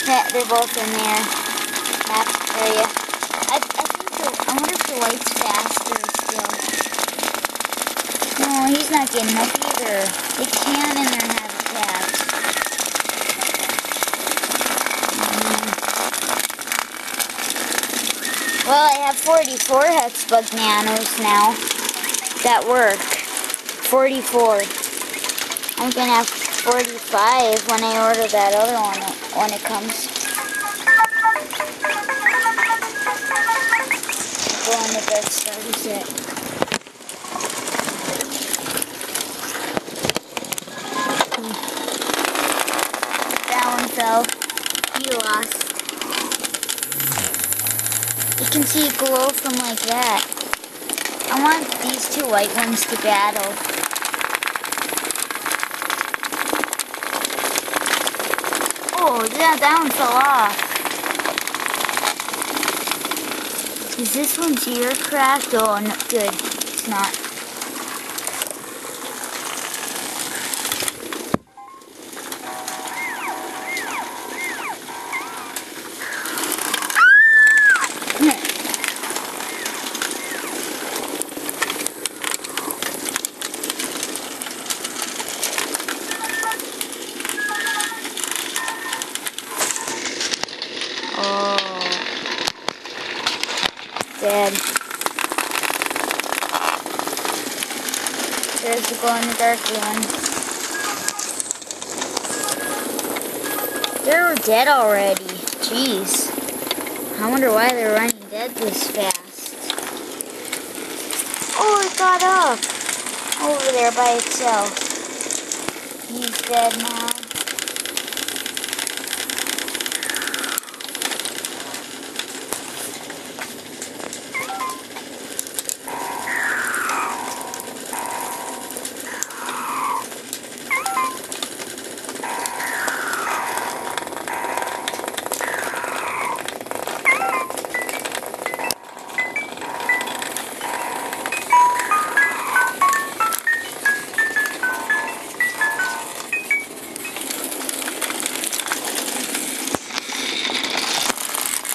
Yeah, they're both in there. Map area. I wonder if the light's faster still. No, he's not getting up either. They can in their habitats. Well, I have 44 Hexbug Nanos now that work. 44. I'm gonna have 45 when I order that other one when it comes. Go on the dark starter set. That one fell. He lost. You can see it glow from like that. I want these two white ones to battle. Oh, yeah, that one fell off. Is this one's ear cracked? Oh, no, good. It's not. Oh, dead. There's the glow-in-the-dark one. They're dead already. Jeez. I wonder why they're running dead this fast. Oh, it got up. Over there by itself. He's dead now.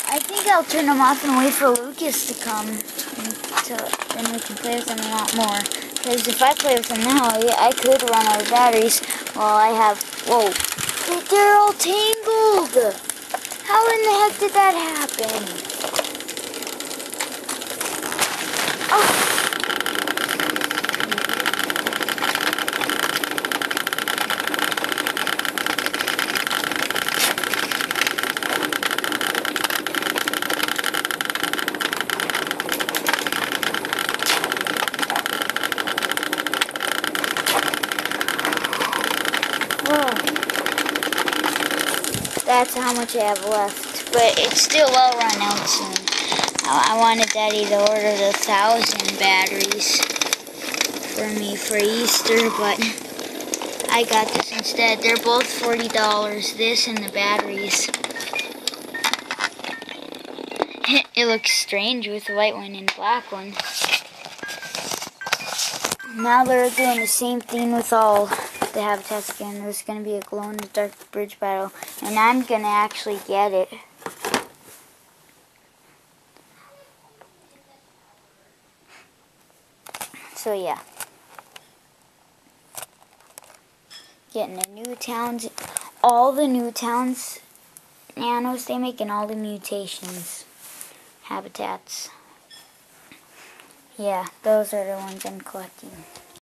I think I'll turn them off and wait for Lucas to come. Then we can play with them a lot more. Because if I play with them now, I could run out of batteries while I have... Whoa. They're all tangled! How in the heck did that happen? Oh! That's how much I have left, but it still will run out soon. I wanted Daddy to order the 1,000 batteries for me for Easter, but I got this instead. They're both $40, this and the batteries. It looks strange with the white one and black one. Now they're doing the same thing with all the habitats again. There's going to be a glow-in-the-dark bridge battle, and I'm going to actually get it. So yeah. Getting the new towns, all the new towns, nanos, they making all the mutations, habitats. Yeah, those are the ones I'm collecting.